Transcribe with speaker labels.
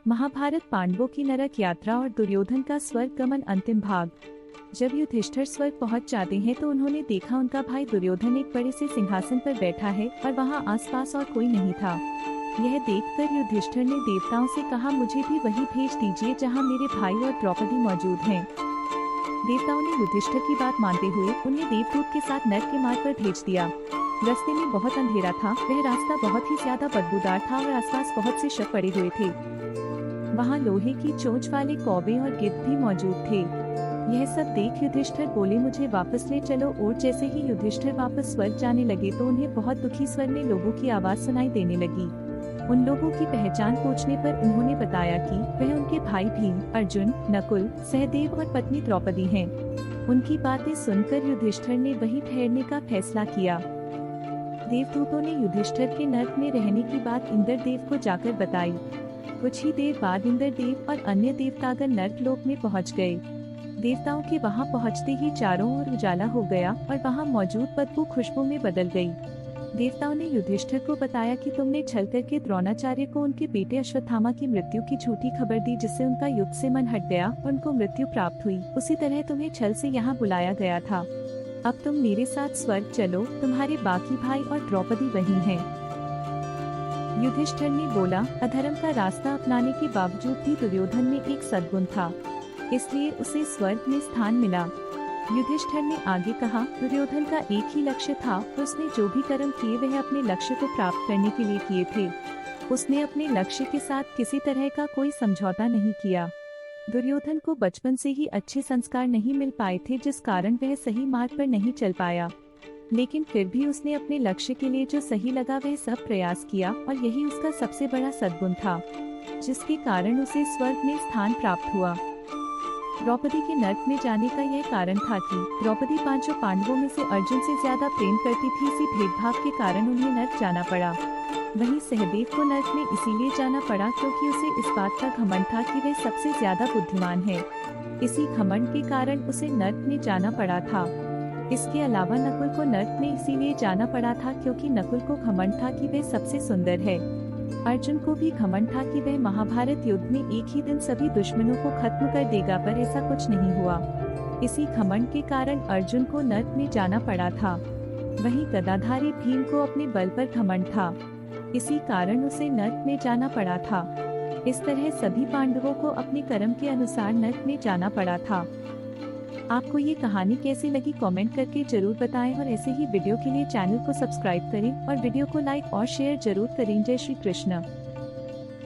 Speaker 1: महाभारत पांडवों की नरक यात्रा और दुर्योधन का स्वर्ग गमन अंतिम भाग। जब युधिष्ठिर स्वर्ग पहुंच जाते हैं तो उन्होंने देखा उनका भाई दुर्योधन एक बड़े से सिंहासन पर बैठा है और वहां आसपास और कोई नहीं था। यह देखकर युधिष्ठिर ने देवताओं से कहा, मुझे भी वही भेज दीजिए जहां मेरे भाई और द्रौपदी मौजूद हैं। देवताओं ने युधिष्ठिर की बात मानते हुए उन्हें देवदूत के साथ नरक के मार्ग पर भेज दिया। रास्ते में बहुत अंधेरा था, वह रास्ता बहुत ही ज्यादा बदबूदार था और आसपास बहुत से शव पड़े हुए थे। वहाँ लोहे की चोंच वाले कौवे और गिद्ध भी मौजूद थे। यह सब देख युधिष्ठिर बोले, मुझे वापस ले चलो। और जैसे ही युधिष्ठिर वापस स्वर्ग जाने लगे तो उन्हें बहुत दुखी स्वर में लोगों की आवाज सुनाई देने लगी। उन लोगों की पहचान पूछने पर उन्होंने बताया कि वह उनके भाई भीम, अर्जुन, नकुल, सहदेव और पत्नी द्रौपदी हैं। उनकी बातें सुनकर युधिष्ठिर ने वहीं ठहरने का फैसला किया। देवदूतों ने युधिष्ठिर के नरक में रहने की बात इंद्रदेव को जाकर बताई। कुछ ही देर बाद इंद्रदेव और अन्य देवतागण नरक लोक में पहुंच गए। देवताओं के वहां पहुंचते ही चारों ओर उजाला हो गया और वहां मौजूद बदबू खुशबू में बदल गई। देवताओं ने युधिष्ठिर को बताया कि तुमने छल करके द्रोणाचार्य को उनके बेटे अश्वत्थामा की मृत्यु की झूठी खबर दी, जिससे उनका युद्ध से मन हट गया और उनको मृत्यु प्राप्त हुई। उसी तरह तुम्हें छल से यहाँ बुलाया गया था। अब तुम मेरे साथ स्वर्ग चलो, तुम्हारे बाकी भाई और द्रौपदी वहीं हैं। युधिष्ठिर ने बोला, अधर्म का रास्ता अपनाने के बावजूद भी दुर्योधन में एक सद्गुण था, इसलिए उसे स्वर्ग में स्थान मिला। युधिष्ठिर ने आगे कहा, दुर्योधन का एक ही लक्ष्य था, उसने जो भी कर्म किए वह अपने लक्ष्य को प्राप्त करने के लिए किए थे। उसने अपने लक्ष्य के साथ किसी तरह का कोई समझौता नहीं किया। दुर्योधन को बचपन से ही अच्छे संस्कार नहीं मिल पाए थे, जिस कारण वह सही मार्ग पर नहीं चल पाया। लेकिन फिर भी उसने अपने लक्ष्य के लिए जो सही लगा वह सब प्रयास किया और यही उसका सबसे बड़ा सद्गुण था, जिसके कारण उसे स्वर्ग में स्थान प्राप्त हुआ। द्रौपदी के नरक में जाने का यह कारण था कि द्रौपदी पांचों पांडवों में से अर्जुन से ज्यादा प्रेम करती थी। इसी भेदभाव के कारण उन्हें नरक जाना पड़ा। वहीं सहदेव को नरक में इसीलिए जाना पड़ा क्योंकि उसे इस बात का घमंड था कि वह सबसे ज्यादा बुद्धिमान है। इसी घमंड के कारण उसे नरक में जाना पड़ा था। इसके अलावा नकुल को नरक में इसीलिए जाना पड़ा था क्योंकि नकुल को घमंड था कि वह सबसे सुंदर है। अर्जुन को भी घमंड था कि वह महाभारत युद्ध में एक ही दिन सभी दुश्मनों को खत्म कर देगा, पर ऐसा कुछ नहीं हुआ। इसी घमंड के कारण अर्जुन को नरक में जाना पड़ा था। वहीं गदाधारी भीम को अपने बल पर घमंड था, इसी कारण उसे नरक में जाना पड़ा था। इस तरह सभी पांडवों को अपने कर्म के अनुसार नरक में जाना पड़ा था। आपको ये कहानी कैसी लगी कमेंट करके जरूर बताएं और ऐसे ही वीडियो के लिए चैनल को सब्सक्राइब करें और वीडियो को लाइक और शेयर जरूर करें। जय श्री कृष्ण।